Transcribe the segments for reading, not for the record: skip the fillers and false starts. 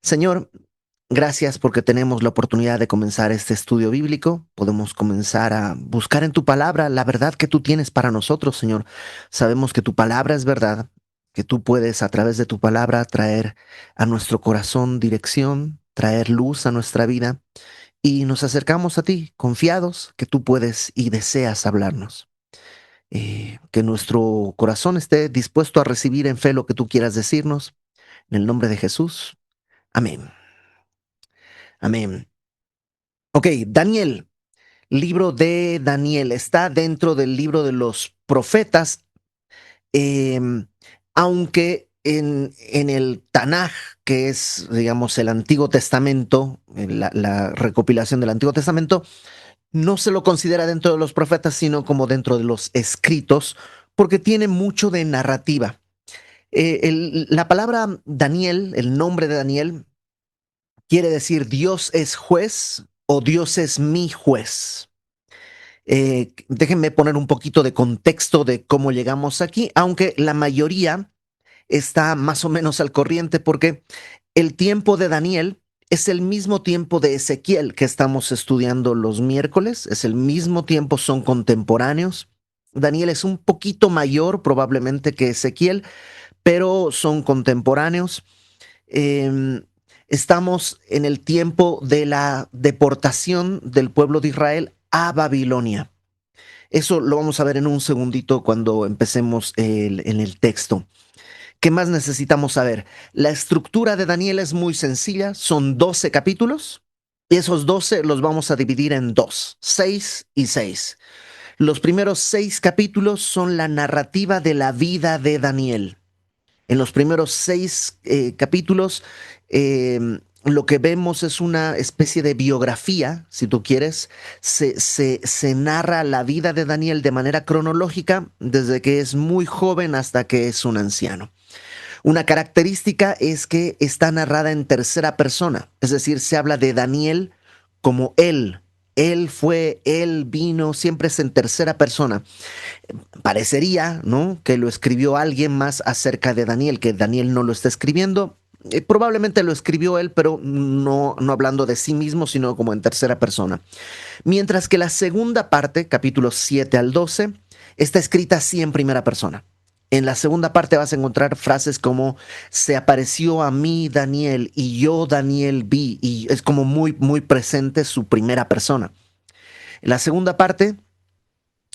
Señor, gracias porque tenemos la oportunidad de comenzar este estudio bíblico. Podemos comenzar a buscar en tu palabra la verdad que tú tienes para nosotros, Señor. Sabemos que tu palabra es verdad, que tú puedes a través de tu palabra traer a nuestro corazón dirección, traer luz a nuestra vida y nos acercamos a ti confiados que tú puedes y deseas hablarnos. Que nuestro corazón esté dispuesto a recibir en fe lo que tú quieras decirnos. En el nombre de Jesús. Amén. Amén. Ok, Daniel, libro de Daniel, está dentro del libro de los profetas, em, aunque en el Tanaj, que es, digamos, el Antiguo Testamento, la recopilación del Antiguo Testamento, no se lo considera dentro de los profetas, sino como dentro de los escritos, porque tiene mucho de narrativa. La palabra Daniel, el nombre de Daniel, quiere decir Dios es juez o Dios es mi juez. Déjenme poner un poquito de contexto de cómo llegamos aquí, aunque la mayoría está más o menos al corriente porque el tiempo de Daniel es el mismo tiempo de Ezequiel que estamos estudiando los miércoles, es el mismo tiempo, son contemporáneos. Daniel es un poquito mayor probablemente que Ezequiel, pero son contemporáneos. Eh, Estamos en el tiempo de la deportación del pueblo de Israel a Babilonia. Eso lo vamos a ver en un segundito cuando empecemos en el texto. ¿Qué más necesitamos saber? La estructura de Daniel es muy sencilla, son 12 capítulos y esos 12 los vamos a dividir en dos, 6 y 6. Los primeros 6 capítulos son la narrativa de la vida de Daniel. En los primeros 6 capítulos, lo que vemos es una especie de biografía, si tú quieres. Se narra la vida de Daniel de manera cronológica, desde que es muy joven hasta que es un anciano. Una característica es que está narrada en tercera persona, es decir, se habla de Daniel como él. Él fue, él vino, siempre es en tercera persona. Parecería, ¿no?, que lo escribió alguien más acerca de Daniel, que Daniel no lo está escribiendo. Probablemente lo escribió él, pero no hablando de sí mismo, sino como en tercera persona. Mientras que la segunda parte, capítulos 7 al 12, está escrita así en primera persona. En la segunda parte vas a encontrar frases como se apareció a mí Daniel y yo Daniel vi, y es como muy presente su primera persona. En la segunda parte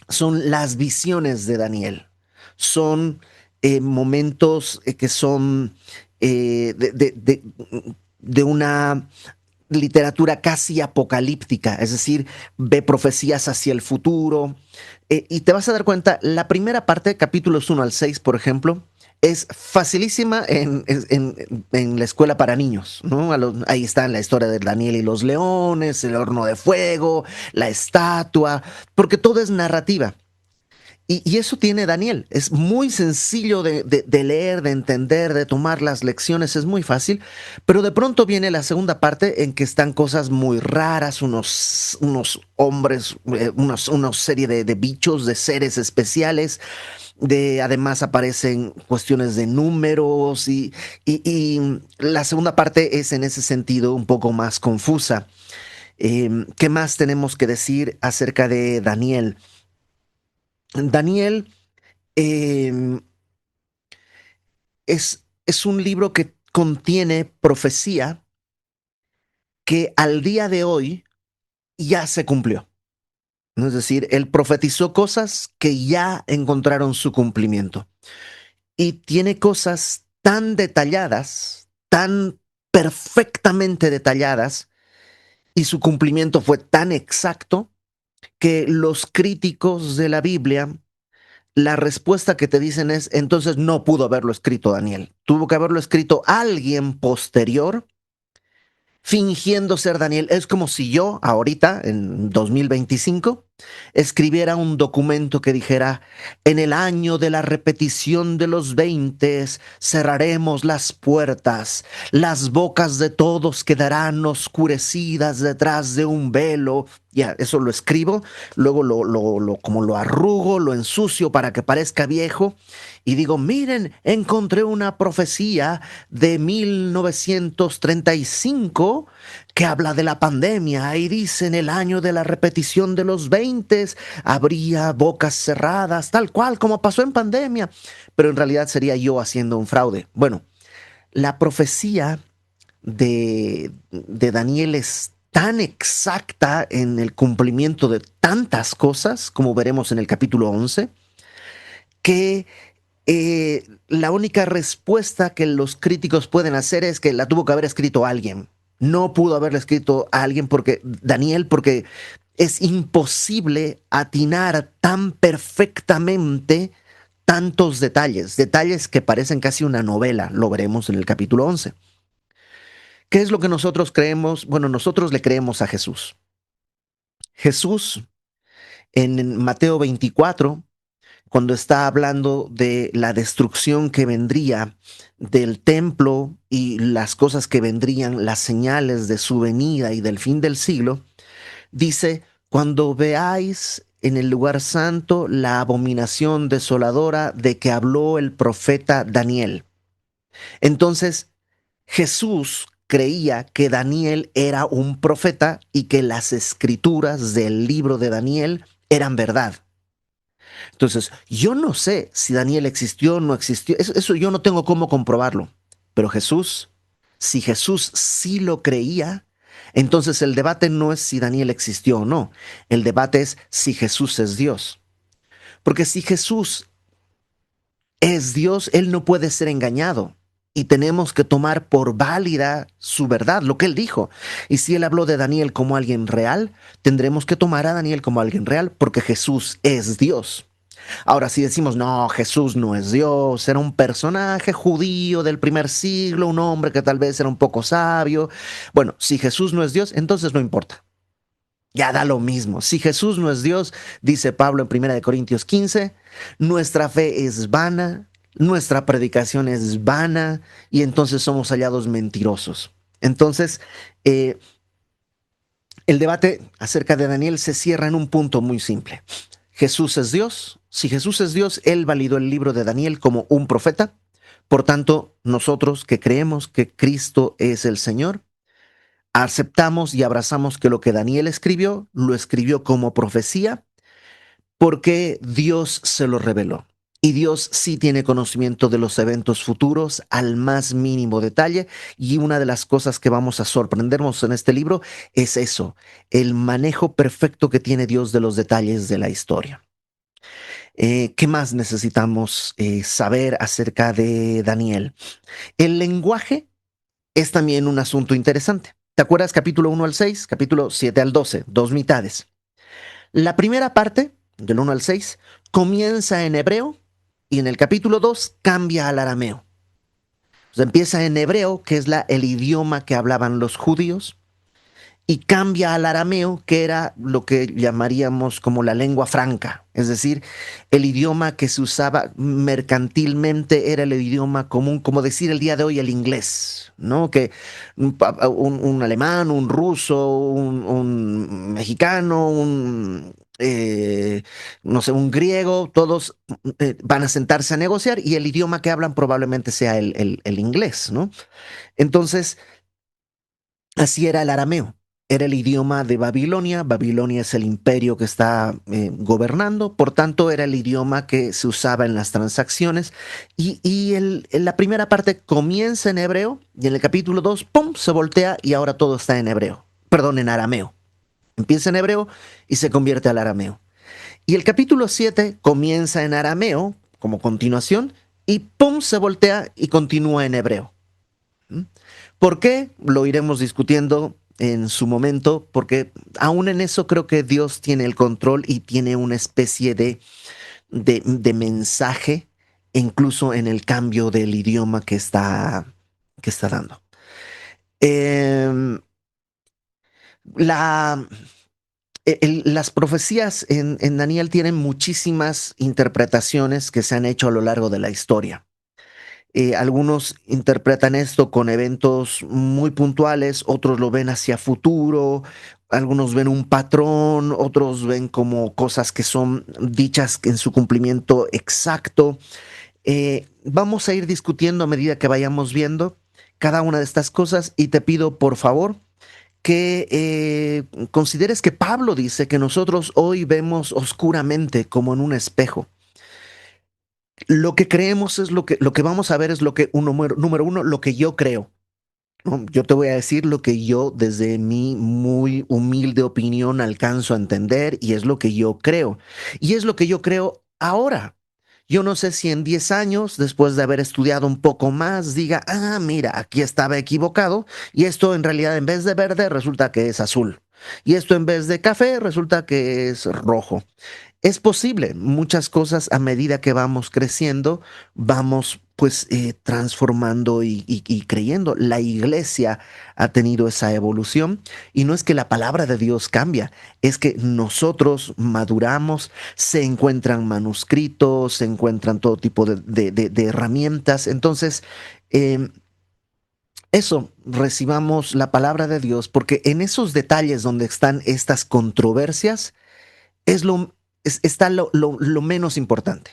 son las visiones de Daniel. Son momentos que son de una literatura casi apocalíptica, es decir, ve profecías hacia el futuro. Y te vas a dar cuenta, la primera parte, capítulos 1 al 6, por ejemplo, es facilísima en la escuela para niños, ¿no? Ahí está la historia de Daniel y los leones, el horno de fuego, la estatua, porque todo es narrativa. Y eso tiene Daniel. Es muy sencillo de leer, de entender, de tomar las lecciones. Es muy fácil. Pero de pronto viene la segunda parte en que están cosas muy raras, unos hombres, una serie de bichos, de seres especiales. Además aparecen cuestiones de números y la segunda parte es en ese sentido un poco más confusa. ¿Qué más tenemos que decir acerca de Daniel? Daniel eh, es un libro que contiene profecía que al día de hoy ya se cumplió, ¿no? Es decir, él profetizó cosas que ya encontraron su cumplimiento. Y tiene cosas tan detalladas, tan perfectamente detalladas, y su cumplimiento fue tan exacto que los críticos de la Biblia, la respuesta que te dicen es, entonces no pudo haberlo escrito Daniel. Tuvo que haberlo escrito alguien posterior, fingiendo ser Daniel. Es como si yo, ahorita, en 2025, escribiera un documento que dijera: en el año de la repetición de los 20 cerraremos las puertas, las bocas de todos quedarán oscurecidas detrás de un velo. Ya, eso lo escribo, luego como lo arrugo, lo ensucio para que parezca viejo y digo: miren, encontré una profecía de 1935 que habla de la pandemia y dice: en el año de la repetición de los 20 habría bocas cerradas, tal cual como pasó en pandemia. Pero en realidad sería yo haciendo un fraude. Bueno, la profecía de Daniel es tan exacta en el cumplimiento de tantas cosas, como veremos en el capítulo 11, que la única respuesta que los críticos pueden hacer es que la tuvo que haber escrito alguien. No pudo haberla escrito a alguien porque Daniel, porque es imposible atinar tan perfectamente tantos detalles, detalles que parecen casi una novela, lo veremos en el capítulo 11. ¿Qué es lo que nosotros creemos? Bueno, nosotros le creemos a Jesús. Jesús en Mateo 24, cuando está hablando de la destrucción que vendría del templo y las cosas que vendrían, las señales de su venida y del fin del siglo, dice: cuando veáis en el lugar santo la abominación desoladora de que habló el profeta Daniel. Entonces, Jesús creía que Daniel era un profeta y que las escrituras del libro de Daniel eran verdad. Entonces, yo no sé si Daniel existió o no existió. Eso yo no tengo cómo comprobarlo. Pero Jesús, si Jesús sí lo creía, entonces el debate no es si Daniel existió o no. El debate es si Jesús es Dios. Porque si Jesús es Dios, Él no puede ser engañado. Y tenemos que tomar por válida su verdad, lo que Él dijo. Y si Él habló de Daniel como alguien real, tendremos que tomar a Daniel como alguien real, porque Jesús es Dios. Ahora, si decimos: no, Jesús no es Dios, era un personaje judío del primer siglo, un hombre que tal vez era un poco sabio. Bueno, si Jesús no es Dios, entonces no importa. Ya da lo mismo. Si Jesús no es Dios, dice Pablo en 1 Corintios 15, nuestra fe es vana, nuestra predicación es vana y entonces somos hallados mentirosos. Entonces, eh, el debate acerca de Daniel se cierra en un punto muy simple. Jesús es Dios. Si Jesús es Dios, Él validó el libro de Daniel como un profeta. Por tanto, nosotros que creemos que Cristo es el Señor, aceptamos y abrazamos que lo que Daniel escribió, lo escribió como profecía porque Dios se lo reveló. Y Dios sí tiene conocimiento de los eventos futuros al más mínimo detalle. Y una de las cosas que vamos a sorprendernos en este libro es eso, el manejo perfecto que tiene Dios de los detalles de la historia. ¿Qué más necesitamos saber acerca de Daniel? El lenguaje es también un asunto interesante. ¿Te acuerdas capítulo 1 al 6, capítulo 7 al 12, dos mitades? La primera parte, del 1 al 6, comienza en hebreo y en el capítulo 2 cambia al arameo. O sea, empieza en hebreo, que es el idioma que hablaban los judíos, y cambia al arameo, que era lo que llamaríamos como la lengua franca, es decir, el idioma que se usaba mercantilmente era el idioma común, como decir el día de hoy el inglés, ¿no? Que un alemán, un ruso, un mexicano, no sé, un griego, todos van a sentarse a negociar y el idioma que hablan probablemente sea el inglés, ¿no? Entonces, así era el arameo. Era el idioma de Babilonia. Babilonia es el imperio que está gobernando, por tanto era el idioma que se usaba en las transacciones. En la primera parte comienza en hebreo y en el capítulo 2, ¡pum!, se voltea y ahora todo está en hebreo. Perdón, en arameo. Empieza en hebreo y se convierte al arameo. Y el capítulo 7 comienza en arameo como continuación y ¡pum!, se voltea y continúa en hebreo. ¿Mm? ¿Por qué? Lo iremos discutiendo en su momento, porque aún en eso creo que Dios tiene el control y tiene una especie de mensaje, incluso en el cambio del idioma que está dando. Eh, la, Las profecías en Daniel tienen muchísimas interpretaciones que se han hecho a lo largo de la historia. Algunos interpretan esto con eventos muy puntuales, otros lo ven hacia futuro, algunos ven un patrón, otros ven como cosas que son dichas en su cumplimiento exacto. Vamos a ir discutiendo a medida que vayamos viendo cada una de estas cosas y te pido por favor que consideres que Pablo dice que nosotros hoy vemos oscuramente como en un espejo. Lo que creemos es lo que vamos a ver es lo que número uno, lo que yo creo. ¿No? Yo te voy a decir lo que yo desde mi muy humilde opinión alcanzo a entender y es lo que yo creo. Y es lo que yo creo ahora. Yo no sé si en 10 años, después de haber estudiado un poco más, diga, ah, mira, aquí estaba equivocado y esto en realidad en vez de verde resulta que es azul. Y esto en vez de café resulta que es rojo. Es posible, muchas cosas a medida que vamos creciendo, vamos pues transformando y creyendo. La iglesia ha tenido esa evolución y no es que la palabra de Dios cambia, es que nosotros maduramos, se encuentran manuscritos, se encuentran todo tipo de herramientas. Entonces, eh, eso, recibamos la palabra de Dios porque en esos detalles donde están estas controversias, es está lo menos importante.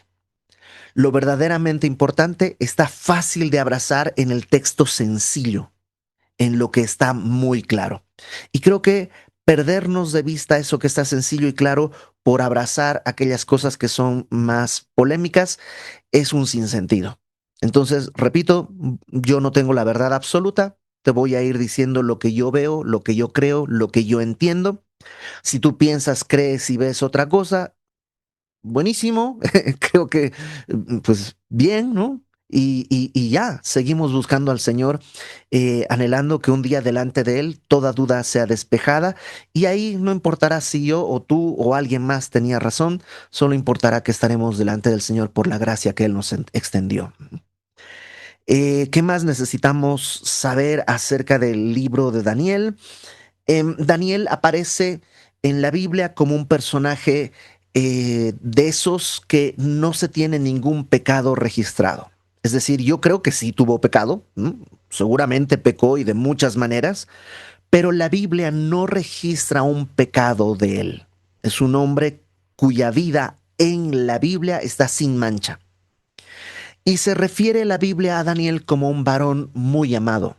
Lo verdaderamente importante está fácil de abrazar en el texto sencillo, en lo que está muy claro. Y creo que perdernos de vista eso que está sencillo y claro por abrazar aquellas cosas que son más polémicas es un sinsentido. Entonces, repito, yo no tengo la verdad absoluta, te voy a ir diciendo lo que yo veo, lo que yo creo, lo que yo entiendo. Si tú piensas, crees y ves otra cosa, buenísimo, creo que pues bien, ¿no? Y ya, seguimos buscando al Señor, anhelando que un día delante de Él toda duda sea despejada y ahí no importará si yo o tú o alguien más tenía razón, solo importará que estaremos delante del Señor por la gracia que Él nos extendió. ¿Qué más necesitamos saber acerca del libro de Daniel? Daniel aparece en la Biblia como un personaje de esos que no se tiene ningún pecado registrado. Es decir, yo creo que sí tuvo pecado, ¿no? Seguramente pecó y de muchas maneras, pero la Biblia no registra un pecado de él. Es un hombre cuya vida en la Biblia está sin mancha. Y se refiere la Biblia a Daniel como un varón muy amado.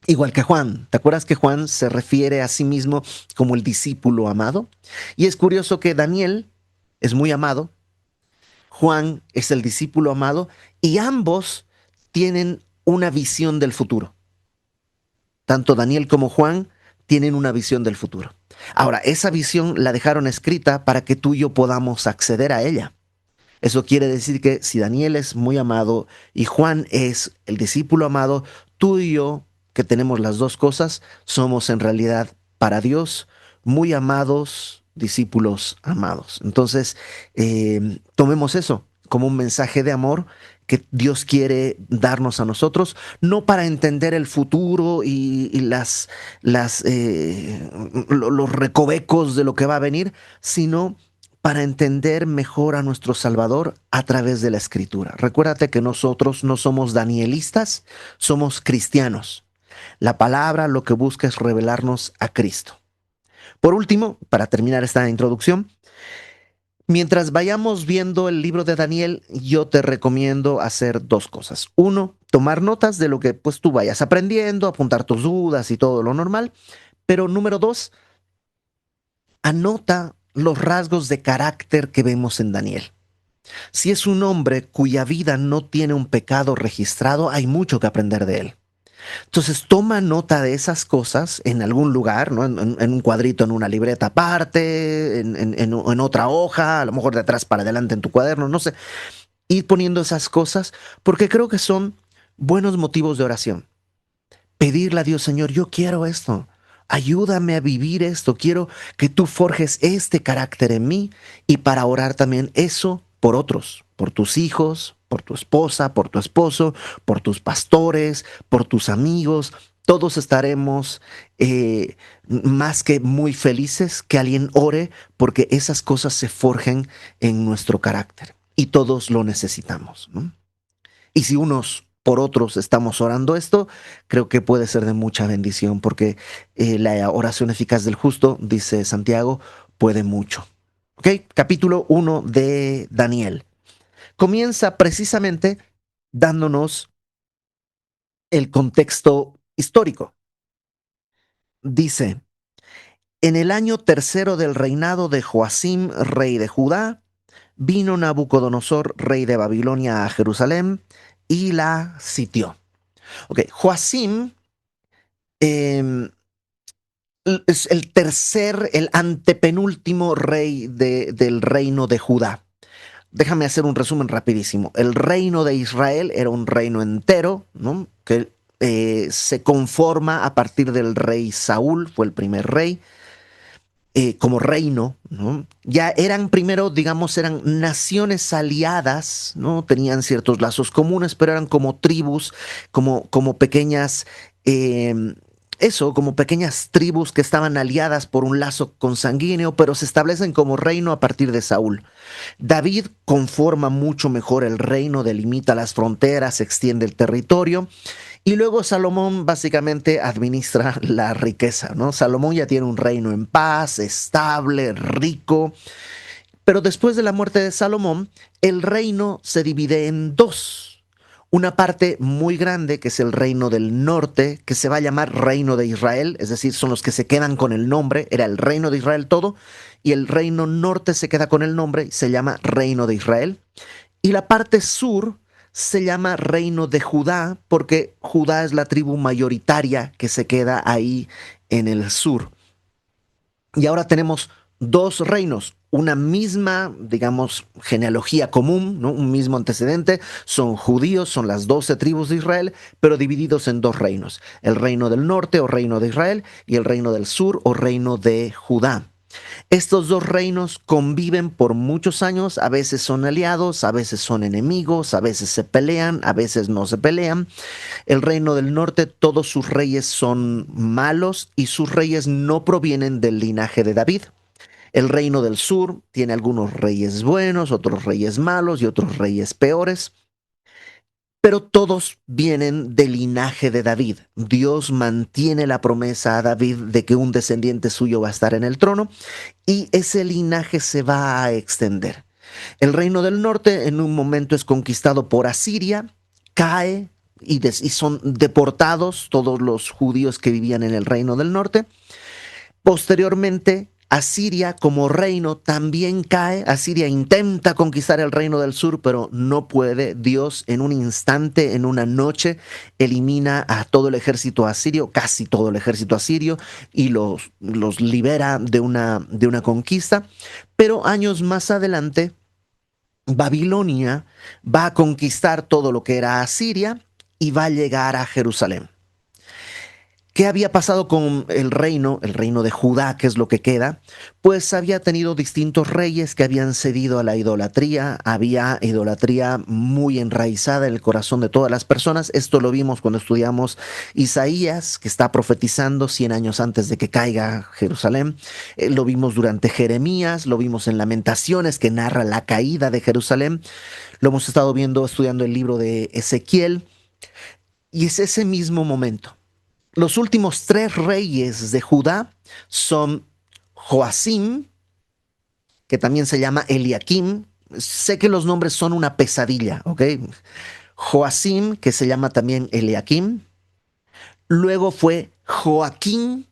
Igual que Juan, ¿te acuerdas que Juan se refiere a sí mismo como el discípulo amado? Y es curioso que Daniel es muy amado, Juan es el discípulo amado y ambos tienen una visión del futuro. Tanto Daniel como Juan tienen una visión del futuro. Ahora, esa visión la dejaron escrita para que tú y yo podamos acceder a ella. Eso quiere decir que si Daniel es muy amado y Juan es el discípulo amado, tú y yo, que tenemos las dos cosas, somos en realidad para Dios muy amados, discípulos amados. Entonces, tomemos eso como un mensaje de amor que Dios quiere darnos a nosotros, no para entender el futuro y los recovecos de lo que va a venir, sino para entender mejor a nuestro Salvador a través de la Escritura. Recuérdate que nosotros no somos danielistas, somos cristianos. La palabra lo que busca es revelarnos a Cristo. Por último, para terminar esta introducción, mientras vayamos viendo el libro de Daniel, yo te recomiendo hacer dos cosas. Uno, tomar notas de lo que pues tú vayas aprendiendo, apuntar tus dudas y todo lo normal. Pero número dos, anota los rasgos de carácter que vemos en Daniel. Si es un hombre cuya vida no tiene un pecado registrado, hay mucho que aprender de él. Entonces toma nota de esas cosas en algún lugar, ¿no? En un cuadrito, en una libreta aparte, en otra hoja, a lo mejor de atrás para adelante en tu cuaderno, no sé. Ir poniendo esas cosas porque creo que son buenos motivos de oración. Pedirle a Dios, Señor, yo quiero esto. Ayúdame a vivir esto. Quiero que tú forjes este carácter en mí y para orar también eso por otros, por tus hijos, por tu esposa, por tu esposo, por tus pastores, por tus amigos. todos estaremos más que muy felices que alguien ore, porque esas cosas se forjen en nuestro carácter y todos lo necesitamos, ¿no? Y si unos por otros estamos orando esto, creo que puede ser de mucha bendición, porque la oración eficaz del justo, dice Santiago, puede mucho. ¿Ok? Capítulo 1 de Daniel. Comienza precisamente dándonos el contexto histórico. Dice, en el año tercero del reinado de Joacim, rey de Judá, vino Nabucodonosor, rey de Babilonia, a Jerusalén y la sitió. Ok, Joacim eh, es el tercer, el antepenúltimo rey del reino de Judá. Déjame hacer un resumen rapidísimo. El reino de Israel era un reino entero, ¿no? Que se conforma a partir del rey Saúl, fue el primer rey. Como reino, ¿no? Ya eran primero, digamos, eran naciones aliadas, ¿no? Tenían ciertos lazos comunes, pero eran como tribus, como pequeñas, eh, eso, como pequeñas tribus que estaban aliadas por un lazo consanguíneo, pero se establecen como reino a partir de Saúl. David conforma mucho mejor el reino, delimita las fronteras, extiende el territorio. Y luego Salomón básicamente administra la riqueza, ¿no? Salomón ya tiene un reino en paz, estable, rico, pero después de la muerte de Salomón, el reino se divide en dos. Una parte muy grande, que es el reino del norte, que se va a llamar Reino de Israel, es decir, son los que se quedan con el nombre, era el Reino de Israel todo, y el reino norte se queda con el nombre y se llama Reino de Israel. Y la parte sur se llama Reino de Judá porque Judá es la tribu mayoritaria que se queda ahí en el sur. Y ahora tenemos dos reinos, una misma, digamos, genealogía común, ¿no? Un mismo antecedente, son judíos, son las 12 tribus de Israel, pero divididos en dos reinos, el reino del norte o reino de Israel y el reino del sur o reino de Judá. Estos dos reinos conviven por muchos años, a veces son aliados, a veces son enemigos, a veces se pelean, a veces no se pelean. El reino del norte, todos sus reyes son malos y sus reyes no provienen del linaje de David. El reino del sur tiene algunos reyes buenos, otros reyes malos y otros reyes peores, pero todos vienen del linaje de David. Dios mantiene la promesa a David de que un descendiente suyo va a estar en el trono y ese linaje se va a extender. El reino del norte en un momento es conquistado por Asiria, cae y son deportados todos los judíos que vivían en el reino del norte. Posteriormente, Asiria como reino también cae. Asiria intenta conquistar el reino del sur, pero no puede. Dios en un instante, en una noche, elimina a todo el ejército asirio, casi todo el ejército asirio, y los libera de una conquista. Pero años más adelante, Babilonia va a conquistar todo lo que era Asiria y va a llegar a Jerusalén. ¿Qué había pasado con el reino de Judá, que es lo que queda? Pues había tenido distintos reyes que habían cedido a la idolatría, había idolatría muy enraizada en el corazón de todas las personas. Esto lo vimos cuando estudiamos Isaías, que está profetizando 100 años antes de que caiga Jerusalén. Lo vimos durante Jeremías, lo vimos en Lamentaciones, que narra la caída de Jerusalén. Lo hemos estado viendo estudiando el libro de Ezequiel, y es ese mismo momento. Los últimos tres reyes de Judá son Joacim, que también se llama Eliakim. Sé que los nombres son una pesadilla, ¿ok? Joacim, que se llama también Eliakim. Luego fue Joaquín,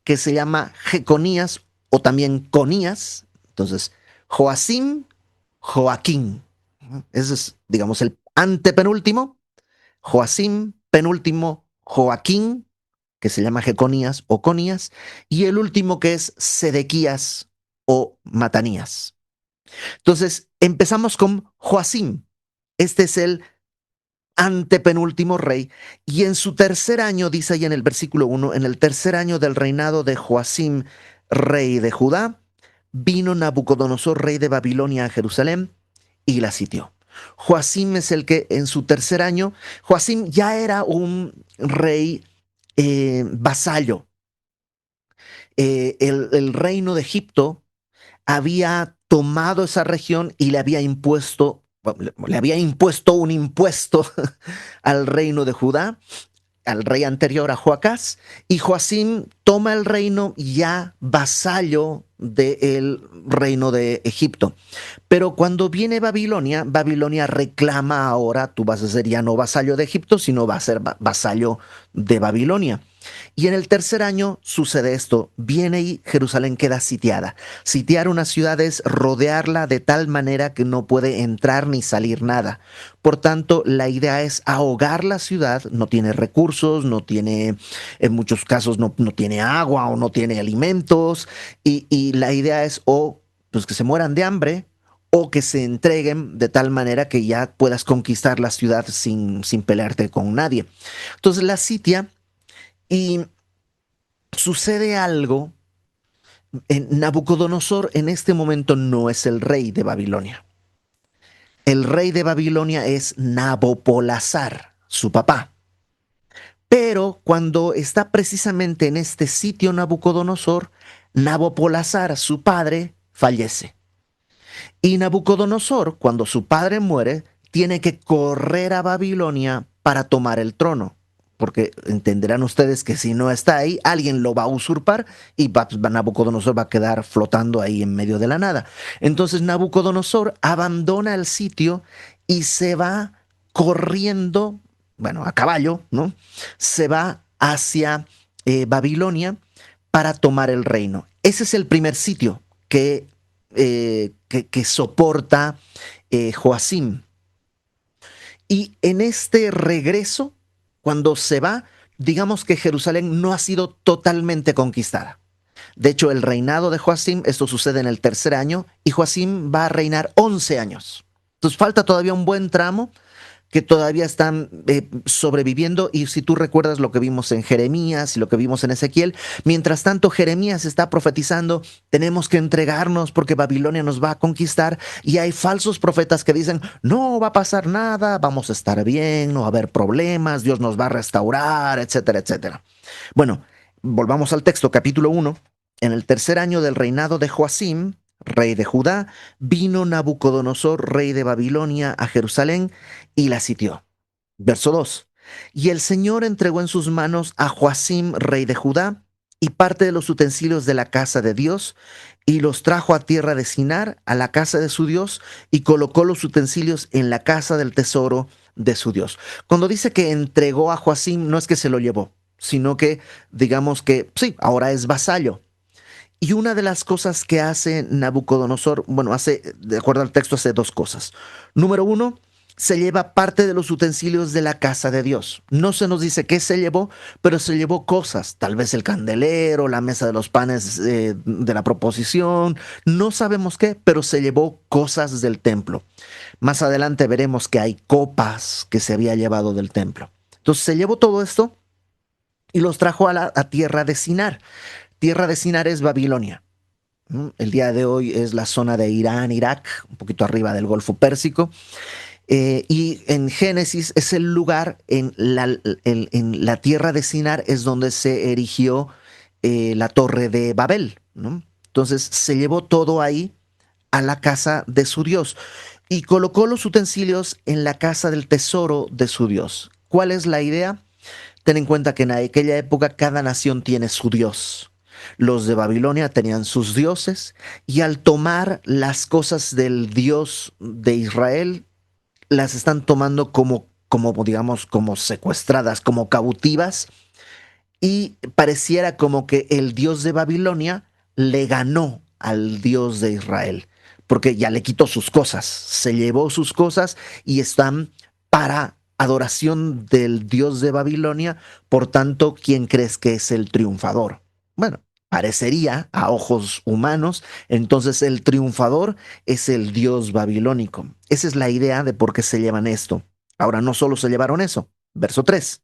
que se llama Jeconías o también Conías. Entonces, Joacim, Joaquín. Ese es, digamos, el antepenúltimo. Joacim, penúltimo, Joaquín, que se llama Jeconías o Conías, y el último que es Sedequías o Matanías. Entonces, empezamos con Joacim. Este es el antepenúltimo rey, y en su tercer año, dice ahí en el versículo 1, en el tercer año del reinado de Joacim, rey de Judá, vino Nabucodonosor, rey de Babilonia, a Jerusalén y la sitió. Joacim es el que en su tercer año, Joacim ya era un rey vasallo. El reino de Egipto había tomado esa región y le había impuesto un impuesto al reino de Judá, al rey anterior a Joacás, y Joacim toma el reino ya vasallo del reino de Egipto. Pero cuando viene Babilonia, Babilonia reclama ahora, tú vas a ser ya no vasallo de Egipto, sino va a ser vasallo de Babilonia. Y en el tercer año sucede esto, viene y Jerusalén queda sitiada. Sitiar una ciudad es rodearla de tal manera que no puede entrar ni salir nada. Por tanto, la idea es ahogar la ciudad, no tiene recursos, no tiene, en muchos casos no tiene agua o no tiene alimentos, y la idea es o pues, que se mueran de hambre o que se entreguen de tal manera que ya puedas conquistar la ciudad sin pelearte con nadie. Entonces la sitia y sucede algo. Nabucodonosor en este momento no es el rey de Babilonia. El rey de Babilonia es Nabopolassar, su papá. Pero cuando está precisamente en este sitio Nabucodonosor, Nabopolassar, su padre, fallece. Y Nabucodonosor, cuando su padre muere, tiene que correr a Babilonia para tomar el trono. Porque entenderán ustedes que si no está ahí, alguien lo va a usurpar y Nabucodonosor va a quedar flotando ahí en medio de la nada. Entonces Nabucodonosor abandona el sitio y se va corriendo, bueno, a caballo, ¿no? Se va hacia Babilonia para tomar el reino. Ese es el primer sitio que soporta Joacim. Y en este regreso, cuando se va, digamos que Jerusalén no ha sido totalmente conquistada. De hecho, el reinado de Joacim, esto sucede en el tercer año, y Joacim va a reinar 11 años. Entonces falta todavía un buen tramo que todavía están sobreviviendo, y si tú recuerdas lo que vimos en Jeremías y lo que vimos en Ezequiel, mientras tanto Jeremías está profetizando, tenemos que entregarnos porque Babilonia nos va a conquistar, y hay falsos profetas que dicen, no va a pasar nada, vamos a estar bien, no va a haber problemas, Dios nos va a restaurar, etcétera, etcétera. Bueno, volvamos al texto, capítulo 1. En el tercer año del reinado de Joacim, rey de Judá, vino Nabucodonosor, rey de Babilonia, a Jerusalén y la sitió. Verso 2. Y el Señor entregó en sus manos a Joacim, rey de Judá, y parte de los utensilios de la casa de Dios, y los trajo a tierra de Sinar, a la casa de su Dios, y colocó los utensilios en la casa del tesoro de su Dios. Cuando dice que entregó a Joacim, no es que se lo llevó, sino que digamos que sí, ahora es vasallo. Y una de las cosas que hace Nabucodonosor, bueno, de acuerdo al texto, hace dos cosas. Número uno, se lleva parte de los utensilios de la casa de Dios. No se nos dice qué se llevó, pero se llevó cosas, tal vez el candelero, la mesa de los panes de la proposición, no sabemos qué, pero se llevó cosas del templo. Más adelante veremos que hay copas que se había llevado del templo. Entonces se llevó todo esto y los trajo a tierra de Sinar. Tierra de Sinar es Babilonia. El día de hoy es la zona de Irán, Irak, un poquito arriba del Golfo Pérsico. Y en Génesis es el lugar, en la tierra de Sinar es donde se erigió la torre de Babel, ¿no? Entonces se llevó todo ahí a la casa de su Dios y colocó los utensilios en la casa del tesoro de su Dios. ¿Cuál es la idea? Ten en cuenta que en aquella época cada nación tiene su Dios. Los de Babilonia tenían sus dioses y al tomar las cosas del Dios de Israel, las están tomando como digamos, como secuestradas, como cautivas, y pareciera como que el Dios de Babilonia le ganó al Dios de Israel, porque ya le quitó sus cosas, se llevó sus cosas y están para adoración del Dios de Babilonia. Por tanto, ¿quién crees que es el triunfador? Bueno, parecería a ojos humanos, entonces el triunfador es el Dios babilónico. Esa es la idea de por qué se llevan esto. Ahora, no solo se llevaron eso. Verso 3.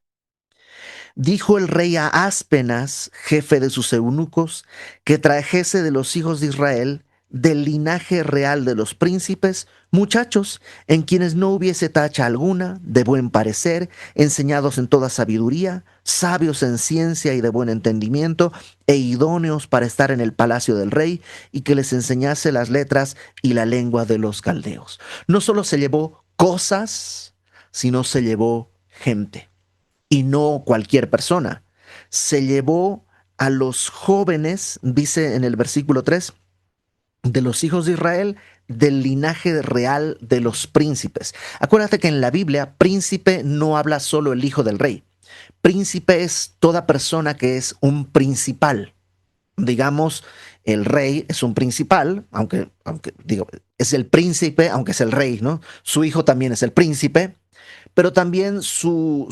Dijo el rey a Aspenas, jefe de sus eunucos, que trajese de los hijos de Israel del linaje real de los príncipes, muchachos en quienes no hubiese tacha alguna, de buen parecer, enseñados en toda sabiduría, sabios en ciencia y de buen entendimiento, e idóneos para estar en el palacio del rey, y que les enseñase las letras y la lengua de los caldeos. No solo se llevó cosas, sino se llevó gente. Y no cualquier persona. Se llevó a los jóvenes, dice en el versículo 3, de los hijos de Israel, del linaje real de los príncipes. Acuérdate que en la Biblia, príncipe no habla solo el hijo del rey. Príncipe es toda persona que es un principal. Digamos, el rey es un principal, aunque digo, es el príncipe, aunque es el rey, ¿no? Su hijo también es el príncipe, pero también sus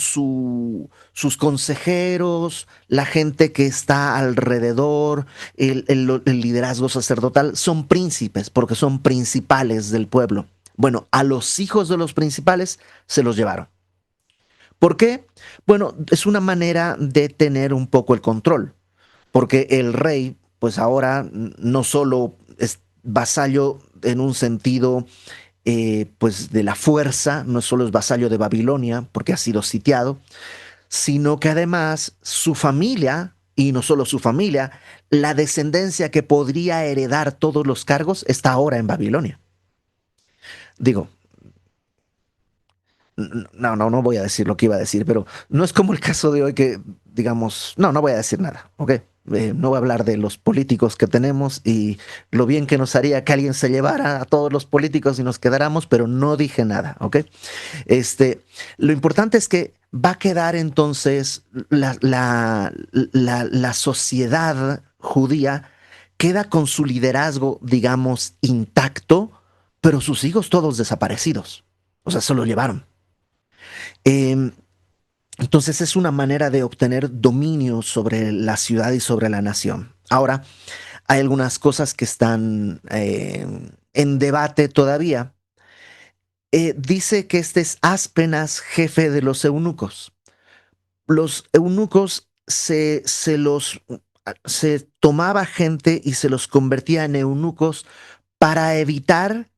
consejeros, la gente que está alrededor, el liderazgo sacerdotal, son príncipes porque son principales del pueblo. Bueno, a los hijos de los principales se los llevaron. ¿Por qué? Bueno, es una manera de tener un poco el control, porque el rey, pues ahora no solo es vasallo en un sentido pues de la fuerza, no solo es vasallo de Babilonia, porque ha sido sitiado, sino que además su familia, y no solo su familia, la descendencia que podría heredar todos los cargos está ahora en Babilonia. Digo, no voy a decir lo que iba a decir, pero no es como el caso de hoy que, digamos, no voy a decir nada, ¿ok? No voy a hablar de los políticos que tenemos y lo bien que nos haría que alguien se llevara a todos los políticos y nos quedáramos, pero no dije nada, ¿ok? Lo importante es que va a quedar entonces la sociedad judía queda con su liderazgo, digamos, intacto, pero sus hijos todos desaparecidos. O sea, se lo llevaron. Eh, entonces es una manera de obtener dominio sobre la ciudad y sobre la nación. Ahora, hay algunas cosas que están en debate todavía. Dice que este es Aspenas, jefe de los eunucos. Los eunucos se tomaba gente y se los convertía en eunucos para evitar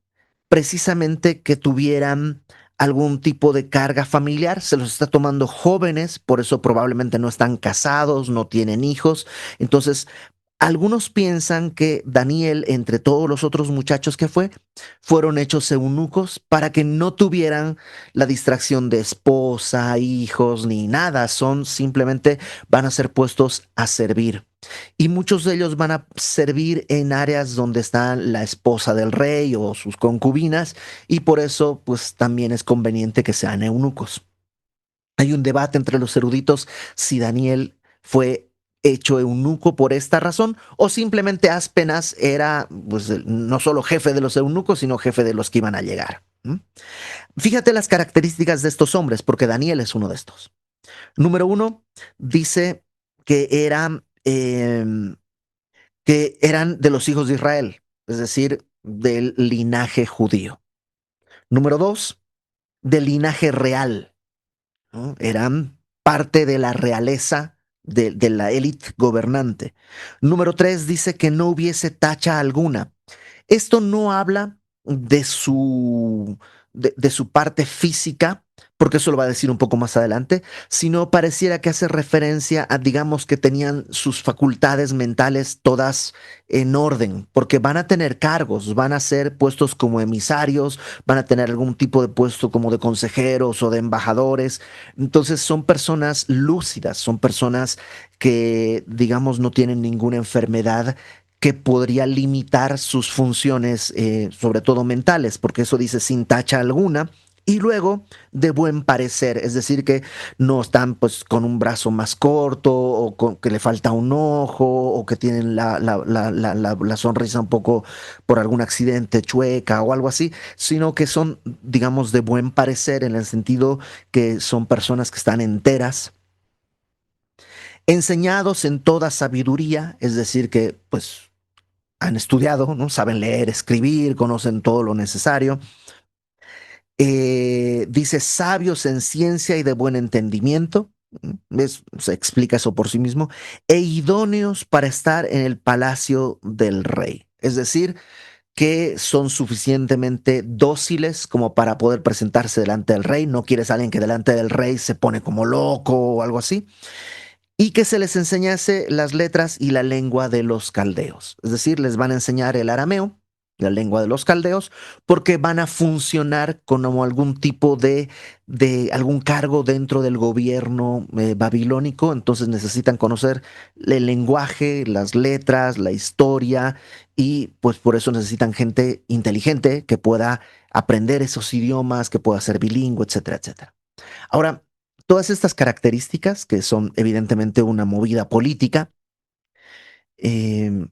precisamente que tuvieran algún tipo de carga familiar. Se los está tomando jóvenes, por eso probablemente no están casados, no tienen hijos. Entonces, algunos piensan que Daniel, entre todos los otros muchachos que fueron hechos eunucos para que no tuvieran la distracción de esposa, hijos, ni nada. Son simplemente van a ser puestos a servir. Y muchos de ellos van a servir en áreas donde está la esposa del rey o sus concubinas, y por eso, pues también es conveniente que sean eunucos. Hay un debate entre los eruditos si Daniel fue hecho eunuco por esta razón o simplemente Aspenas era pues, no solo jefe de los eunucos, sino jefe de los que iban a llegar. ¿Mm? Fíjate las características de estos hombres, porque Daniel es uno de estos. Número uno, dice que que eran de los hijos de Israel, es decir, del linaje judío. Número dos, del linaje real, ¿no? Eran parte de la realeza de la élite gobernante. Número tres, dice que no hubiese tacha alguna. Esto no habla de su parte física, porque eso lo va a decir un poco más adelante, sino pareciera que hace referencia a, digamos, que tenían sus facultades mentales todas en orden, porque van a tener cargos, van a ser puestos como emisarios, van a tener algún tipo de puesto como de consejeros o de embajadores. Entonces son personas lúcidas, son personas que, digamos, no tienen ninguna enfermedad que podría limitar sus funciones, sobre todo mentales, porque eso dice sin tacha alguna. Y luego de buen parecer, es decir, que no están pues con un brazo más corto o con, que le falta un ojo o que tienen la sonrisa un poco por algún accidente chueca o algo así, sino que son, digamos, de buen parecer en el sentido que son personas que están enteras, enseñados en toda sabiduría, es decir, que pues han estudiado, ¿no? Saben leer, escribir, conocen todo lo necesario. Dice sabios en ciencia y de buen entendimiento. Se explica eso por sí mismo. E idóneos para estar en el palacio del rey. Es decir, que son suficientemente dóciles como para poder presentarse delante del rey. No quieres a alguien que delante del rey se pone como loco o algo así. Y que se les enseñase las letras y la lengua de los caldeos. Es decir, les van a enseñar el arameo, la lengua de los caldeos, porque van a funcionar como algún tipo de algún cargo dentro del gobierno babilónico. Entonces necesitan conocer el lenguaje, las letras, la historia, y pues por eso necesitan gente inteligente que pueda aprender esos idiomas, que pueda ser bilingüe, etcétera, etcétera. Ahora, todas estas características, que son evidentemente una movida política, eh,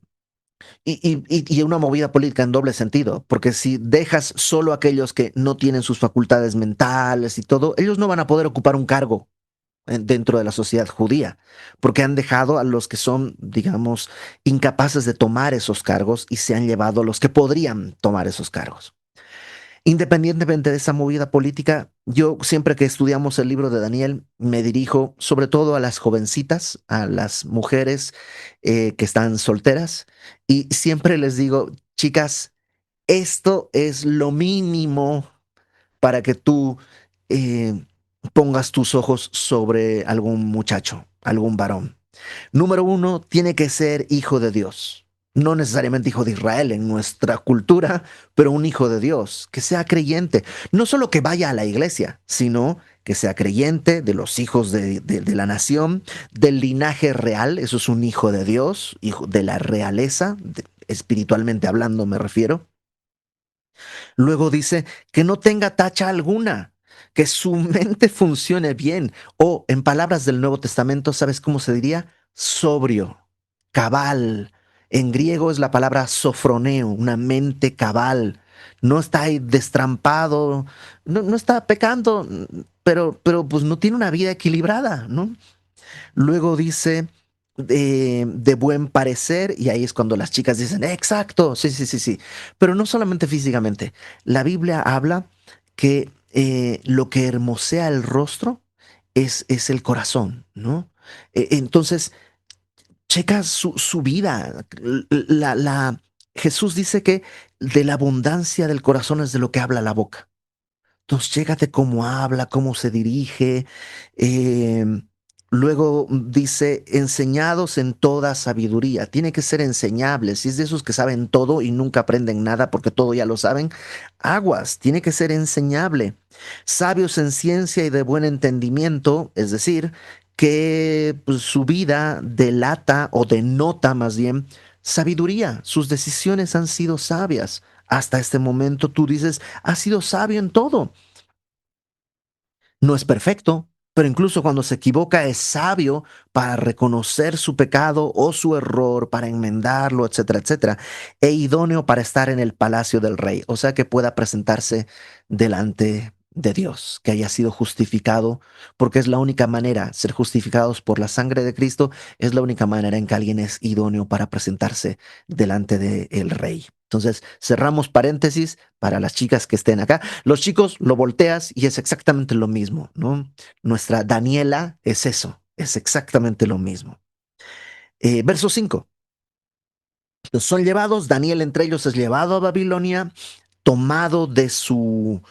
y una movida política en doble sentido, porque si dejas solo a aquellos que no tienen sus facultades mentales y todo, ellos no van a poder ocupar un cargo dentro de la sociedad judía, porque han dejado a los que son, digamos, incapaces de tomar esos cargos y se han llevado a los que podrían tomar esos cargos. Independientemente de esa movida política, yo siempre que estudiamos el libro de Daniel me dirijo sobre todo a las jovencitas, a las mujeres que están solteras, y siempre les digo, chicas, esto es lo mínimo para que tú eh, pongas tus ojos sobre algún muchacho, algún varón. Número uno, tiene que ser hijo de Dios. No necesariamente hijo de Israel en nuestra cultura, pero un hijo de Dios, que sea creyente. No solo que vaya a la iglesia, sino que sea creyente de los hijos de la nación, del linaje real. Eso es un hijo de Dios, hijo de la realeza, espiritualmente hablando me refiero. Luego dice que no tenga tacha alguna, que su mente funcione bien. O en palabras del Nuevo Testamento, ¿sabes cómo se diría? Sobrio, cabal. En griego es la palabra sofroneo, una mente cabal. No está ahí destrampado, no está pecando, pero pues no tiene una vida equilibrada, ¿no? Luego dice de buen parecer, y ahí es cuando las chicas dicen, exacto, sí, sí, sí, sí. Pero no solamente físicamente. La Biblia habla que lo que hermosea el rostro es el corazón, ¿no? Entonces, checa su vida. Jesús dice que de la abundancia del corazón es de lo que habla la boca. Entonces, chécate cómo habla, cómo se dirige. eh, Luego dice, enseñados en toda sabiduría. Tiene que ser enseñable. Si es de esos que saben todo y nunca aprenden nada porque todo ya lo saben, aguas, tiene que ser enseñable. Sabios en ciencia y de buen entendimiento, es decir, que pues, su vida delata o denota más bien sabiduría. Sus decisiones han sido sabias. Hasta este momento tú dices, ha sido sabio en todo. No es perfecto, pero incluso cuando se equivoca es sabio para reconocer su pecado o su error, para enmendarlo, etcétera, etcétera, e idóneo para estar en el palacio del rey, o sea que pueda presentarse delante de Dios, que haya sido justificado, porque es la única manera, ser justificados por la sangre de Cristo, es la única manera en que alguien es idóneo para presentarse delante del rey. Entonces, cerramos paréntesis para las chicas que estén acá. Los chicos lo volteas y es exactamente lo mismo, ¿no? Nuestra Daniela es eso, es exactamente lo mismo. Verso 5. Son llevados, Daniel entre ellos es llevado a Babilonia, tomado de su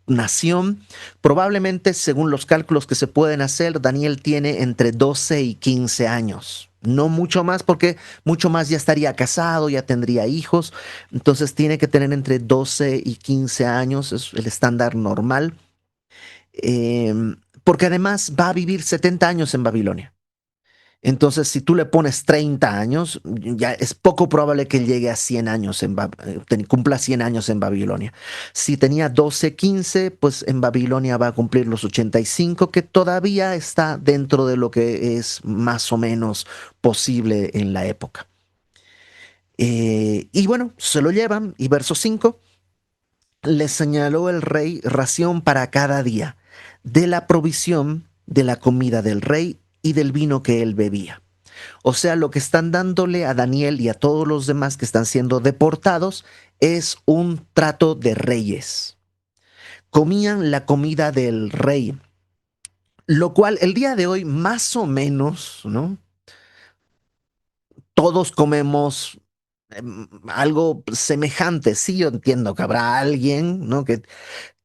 nación. Probablemente, según los cálculos que se pueden hacer, Daniel tiene entre 12 y 15 años. No mucho más, porque mucho más ya estaría casado, ya tendría hijos. Entonces tiene que tener entre 12 y 15 años, es el estándar normal. Eh, Porque además va a vivir 70 años en Babilonia. Entonces, si tú le pones 30 años, ya es poco probable que él llegue a 100 años, cumpla 100 años en Babilonia. Si tenía 12, 15, pues en Babilonia va a cumplir los 85, que todavía está dentro de lo que es más o menos posible en la época. Y bueno, se lo llevan, y verso 5, le señaló el rey ración para cada día, de la provisión de la comida del rey y del vino que él bebía. O sea, lo que están dándole a Daniel y a todos los demás que están siendo deportados es un trato de reyes. Comían la comida del rey, lo cual el día de hoy más o menos, ¿no? Todos comemos algo semejante. Sí, yo entiendo que habrá alguien, ¿no? Que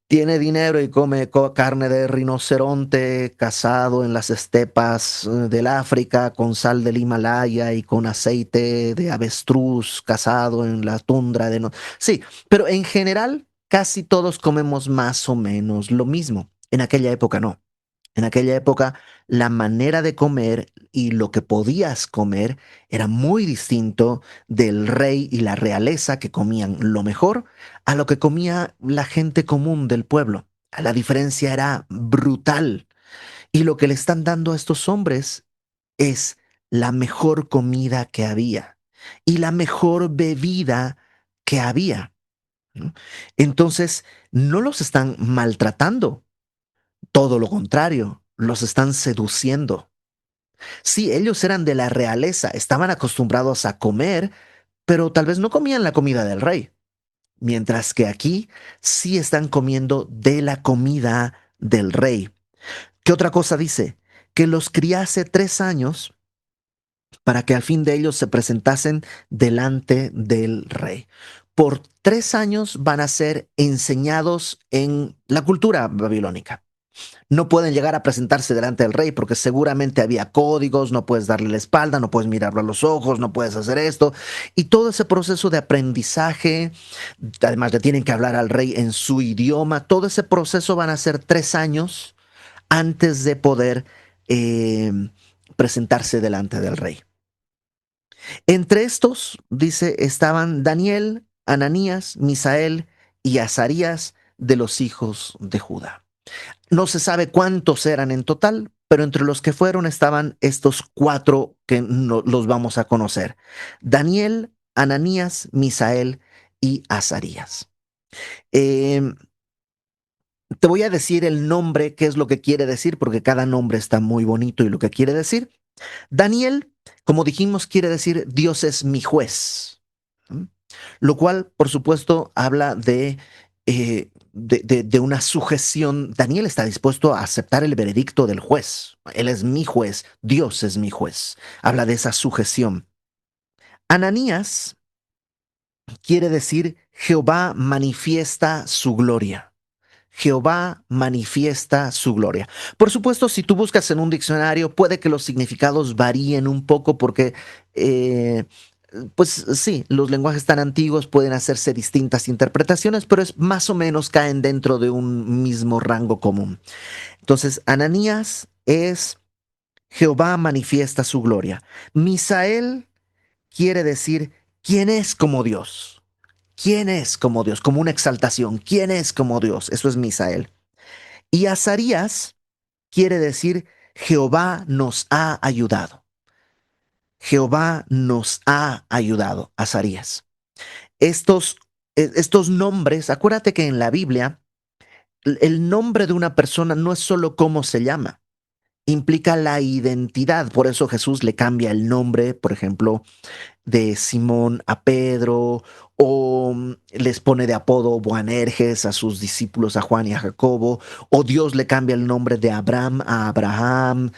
tiene dinero y come carne de rinoceronte cazado en las estepas del África con sal del Himalaya y con aceite de avestruz cazado en la tundra de... Sí, pero en general casi todos comemos más o menos lo mismo. En aquella época no. En aquella época, la manera de comer y lo que podías comer era muy distinto del rey y la realeza que comían lo mejor a lo que comía la gente común del pueblo. La diferencia era brutal. Y lo que le están dando a estos hombres es la mejor comida que había y la mejor bebida que había, ¿no? Entonces, no los están maltratando, todo lo contrario, los están seduciendo. Sí, ellos eran de la realeza, estaban acostumbrados a comer, pero tal vez no comían la comida del rey, mientras que aquí sí están comiendo de la comida del rey. ¿Qué otra cosa dice? Que los criase 3 años para que al fin de ellos se presentasen delante del rey. Por 3 años van a ser enseñados en la cultura babilónica. No pueden llegar a presentarse delante del rey porque seguramente había códigos, no puedes darle la espalda, no puedes mirarlo a los ojos, no puedes hacer esto. Y todo ese proceso de aprendizaje, además le tienen que hablar al rey en su idioma, todo ese proceso van a ser 3 años antes de poder eh, presentarse delante del rey. Entre estos, dice, estaban Daniel, Ananías, Misael y Azarías de los hijos de Judá. No se sabe cuántos eran en total, pero entre los que fueron estaban estos cuatro que no, los vamos a conocer. Daniel, Ananías, Misael y Azarías. Eh, Te voy a decir el nombre, qué es lo que quiere decir, porque cada nombre está muy bonito y lo que quiere decir. Daniel, como dijimos, quiere decir Dios es mi juez, ¿m? Lo cual, por supuesto, habla de una sujeción. Daniel está dispuesto a aceptar el veredicto del juez. Él es mi juez, Dios es mi juez. Habla de esa sujeción. Ananías quiere decir Jehová manifiesta su gloria. Jehová manifiesta su gloria. Por supuesto, si tú buscas en un diccionario, puede que los significados varíen un poco porque, eh, pues sí, los lenguajes tan antiguos pueden hacerse distintas interpretaciones, pero es más o menos caen dentro de un mismo rango común. Entonces, Ananías es Jehová manifiesta su gloria. Misael quiere decir quién es como Dios. ¿Quién es como Dios? Como una exaltación. ¿Quién es como Dios? Eso es Misael. Y Azarías quiere decir Jehová nos ha ayudado. Jehová nos ha ayudado, Azarías. Estos, estos nombres, acuérdate que en la Biblia el nombre de una persona no es solo cómo se llama, implica la identidad. Por eso Jesús le cambia el nombre, por ejemplo, de Simón a Pedro, o les pone de apodo Boanerges a sus discípulos, a Juan y a Jacobo, o Dios le cambia el nombre de Abraham a Abraham,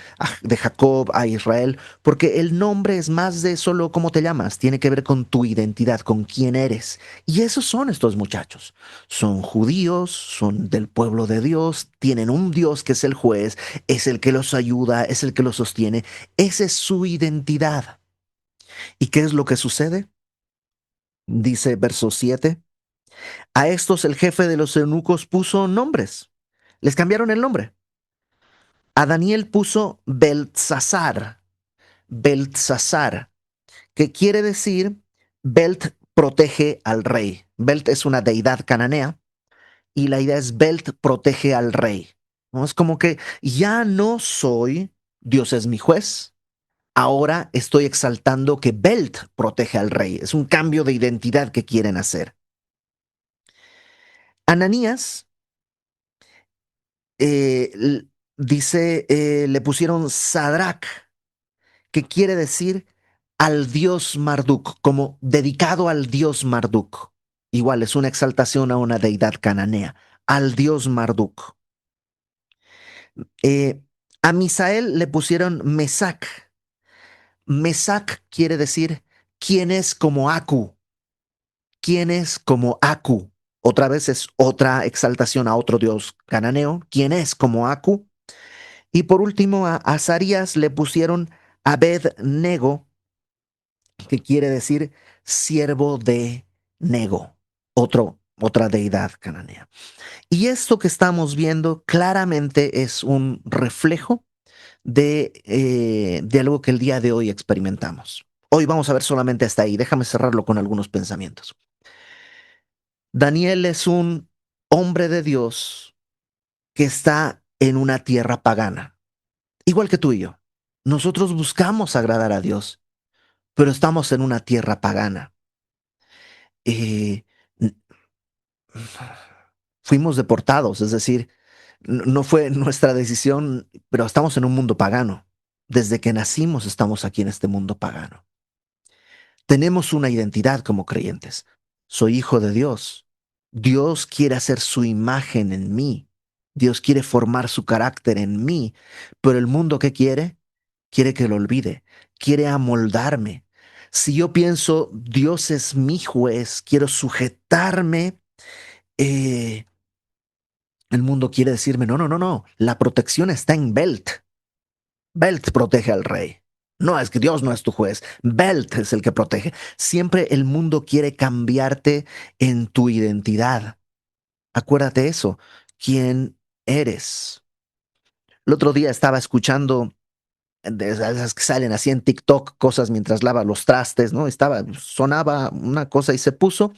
de Jacob a Israel, porque el nombre es más de solo cómo te llamas, tiene que ver con tu identidad, con quién eres. Y esos son estos muchachos. Son judíos, son del pueblo de Dios, tienen un Dios que es el juez, es el que los ayuda, es el que los sostiene. Esa es su identidad. ¿Y qué es lo que sucede? Dice verso 7. A estos el jefe de los eunucos puso nombres. Les cambiaron el nombre. A Daniel puso Beltsasar. Beltsasar, que quiere decir Belt protege al rey. Belt es una deidad cananea y la idea es Belt protege al rey. ¿No? Es como que ya no soy, Dios es mi juez, ahora estoy exaltando que Belt protege al rey. Es un cambio de identidad que quieren hacer. Ananías dice, le pusieron Sadrach, que quiere decir al dios Marduk, como dedicado al dios Marduk. Igual es una exaltación a una deidad cananea, al dios Marduk. Eh, a Misael le pusieron Mesac. Mesac quiere decir quién es como Aku. ¿Quién es como Aku? Otra vez es otra exaltación a otro dios cananeo. ¿Quién es como Aku? Y por último, a Azarías le pusieron Abed-Nego, que quiere decir siervo de Nego, otra deidad cananea. Y esto que estamos viendo claramente es un reflejo de algo que el día de hoy experimentamos. Hoy vamos a ver solamente hasta ahí. Déjame cerrarlo con algunos pensamientos. Daniel es un hombre de Dios que está en una tierra pagana, igual que tú y yo. Nosotros buscamos agradar a Dios, pero estamos en una tierra pagana. Eh, n- Fuimos deportados, es decir, no fue nuestra decisión, pero estamos en un mundo pagano. Desde que nacimos estamos aquí en este mundo pagano. Tenemos una identidad como creyentes. Soy hijo de Dios. Dios quiere hacer su imagen en mí. Dios quiere formar su carácter en mí. Pero el mundo que quiere, quiere que lo olvide. Quiere amoldarme. Si yo pienso, Dios es mi juez, quiero sujetarme, eh, el mundo quiere decirme, no, no, no, no, la protección está en Belt. Belt protege al rey. No, es que Dios no es tu juez. Belt es el que protege. Siempre el mundo quiere cambiarte en tu identidad. Acuérdate eso. ¿Quién eres? El otro día estaba escuchando de esas que salen así en TikTok, cosas mientras lava los trastes, ¿no? Sonaba una cosa y se puso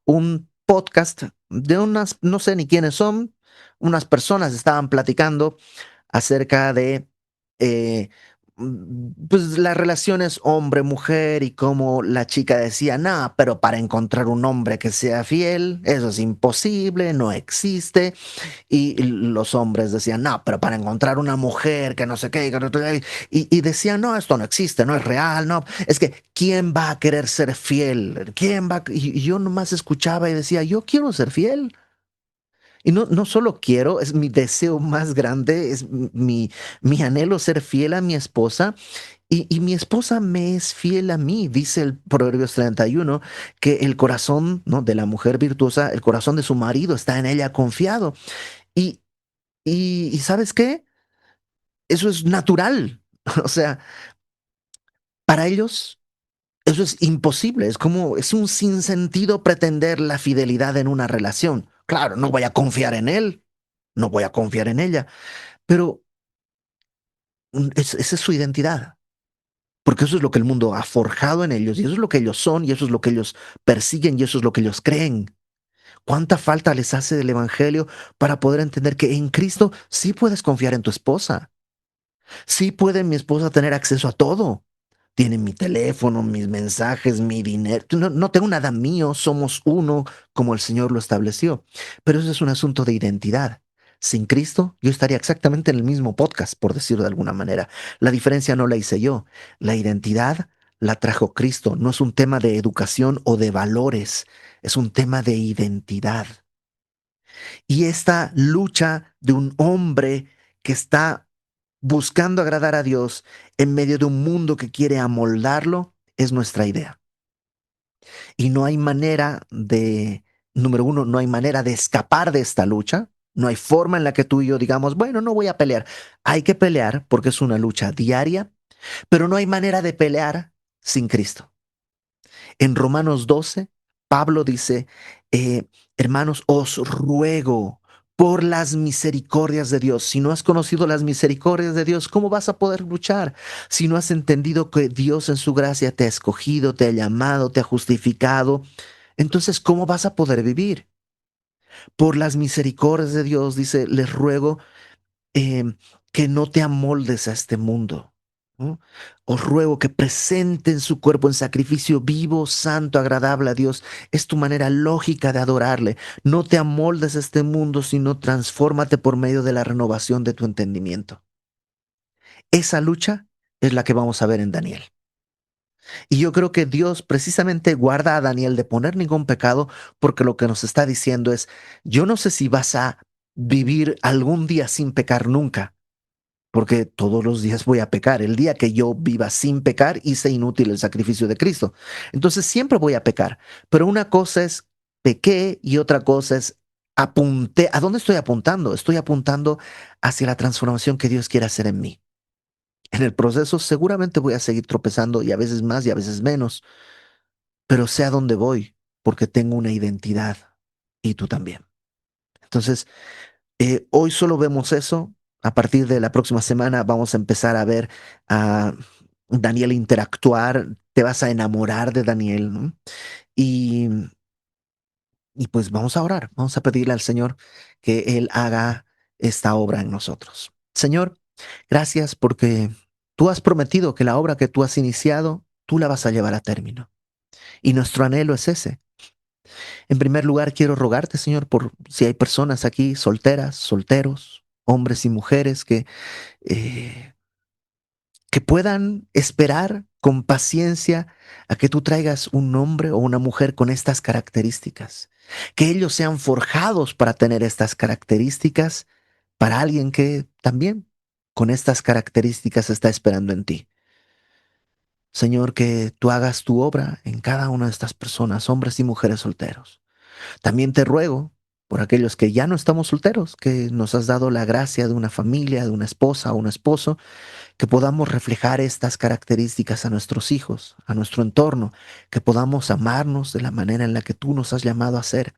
un podcast de unas, no sé ni quiénes son, unas personas estaban platicando acerca de pues las relaciones hombre-mujer y cómo la chica decía, no, pero para encontrar un hombre que sea fiel, eso es imposible, no existe. Y los hombres decían, no, pero para encontrar una mujer que no sé qué, y decían, no, esto no existe, no es real, no, es que ¿quién va a querer ser fiel? ¿Quién va? Y yo nomás escuchaba y decía, yo quiero ser fiel. Y no, no solo quiero, es mi deseo más grande, es mi anhelo ser fiel a mi esposa y mi esposa me es fiel a mí, dice el Proverbios 31, que el corazón, ¿no?, de la mujer virtuosa, el corazón de su marido está en ella confiado. Y, y ¿sabes qué? Eso es natural. O sea, para ellos eso es imposible, es como, es un sinsentido pretender la fidelidad en una relación. Claro, no voy a confiar en él, no voy a confiar en ella. Pero esa es su identidad, porque eso es lo que el mundo ha forjado en ellos, y eso es lo que ellos son, y eso es lo que ellos persiguen, y eso es lo que ellos creen. ¿Cuánta falta les hace del Evangelio para poder entender que en Cristo sí puedes confiar en tu esposa? Sí puede mi esposa tener acceso a todo. Tiene mi teléfono, mis mensajes, mi dinero. No, no tengo nada mío, somos uno como el Señor lo estableció. Pero eso es un asunto de identidad. Sin Cristo, yo estaría exactamente en el mismo podcast, por decirlo de alguna manera. La diferencia no la hice yo. La identidad la trajo Cristo. No es un tema de educación o de valores, es un tema de identidad. Y esta lucha de un hombre que está buscando agradar a Dios en medio de un mundo que quiere amoldarlo es nuestra idea. Y no hay manera de, número uno, no hay manera de escapar de esta lucha. No hay forma en la que tú y yo digamos, bueno, no voy a pelear. Hay que pelear porque es una lucha diaria, pero no hay manera de pelear sin Cristo. En Romanos 12, Pablo dice, hermanos, os ruego por las misericordias de Dios. Si no has conocido las misericordias de Dios, ¿cómo vas a poder luchar? Si no has entendido que Dios en su gracia te ha escogido, te ha llamado, te ha justificado, entonces, ¿cómo vas a poder vivir? Por las misericordias de Dios, dice, les ruego eh, que no te amoldes a este mundo, ¿no? Os ruego que presenten su cuerpo en sacrificio vivo, santo, agradable a Dios. Es tu manera lógica de adorarle. No te amoldes a este mundo, sino transfórmate por medio de la renovación de tu entendimiento. Esa lucha es la que vamos a ver en Daniel. Y yo creo que Dios precisamente guarda a Daniel de poner ningún pecado porque lo que nos está diciendo es, yo no sé si vas a vivir algún día sin pecar nunca, porque todos los días voy a pecar. El día que yo viva sin pecar, hice inútil el sacrificio de Cristo. Entonces siempre voy a pecar. Pero una cosa es pequé y otra cosa es apunté. ¿A dónde estoy apuntando? Estoy apuntando hacia la transformación que Dios quiere hacer en mí. En el proceso seguramente voy a seguir tropezando y a veces más y a veces menos, pero sé a dónde voy porque tengo una identidad y tú también. Entonces, hoy solo vemos eso. A partir de la próxima semana vamos a empezar a ver a Daniel interactuar. Te vas a enamorar de Daniel, ¿no? Y, y pues vamos a orar, vamos a pedirle al Señor que Él haga esta obra en nosotros. Señor, gracias porque tú has prometido que la obra que tú has iniciado, tú la vas a llevar a término. Y nuestro anhelo es ese. En primer lugar, quiero rogarte, Señor, por si hay personas aquí solteras, solteros, hombres y mujeres eh, que puedan esperar con paciencia a que tú traigas un hombre o una mujer con estas características, que ellos sean forjados para tener estas características para alguien que también con estas características está esperando en ti. Señor, que tú hagas tu obra en cada una de estas personas, hombres y mujeres solteros. También te ruego por aquellos que ya no estamos solteros, que nos has dado la gracia de una familia, de una esposa o un esposo, que podamos reflejar estas características a nuestros hijos, a nuestro entorno, que podamos amarnos de la manera en la que tú nos has llamado a ser,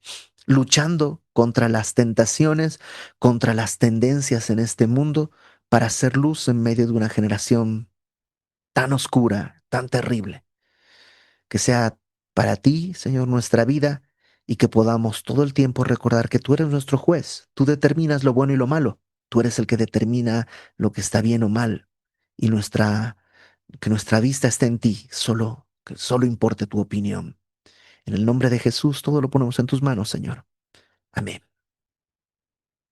luchando contra las tentaciones, contra las tendencias en este mundo, para hacer luz en medio de una generación tan oscura, tan terrible. Que sea para ti, Señor, nuestra vida y que podamos todo el tiempo recordar que tú eres nuestro juez, tú determinas lo bueno y lo malo, tú eres el que determina lo que está bien o mal y que nuestra vista esté en ti, que solo importe tu opinión. En el nombre de Jesús todo lo ponemos en tus manos, Señor. Amén.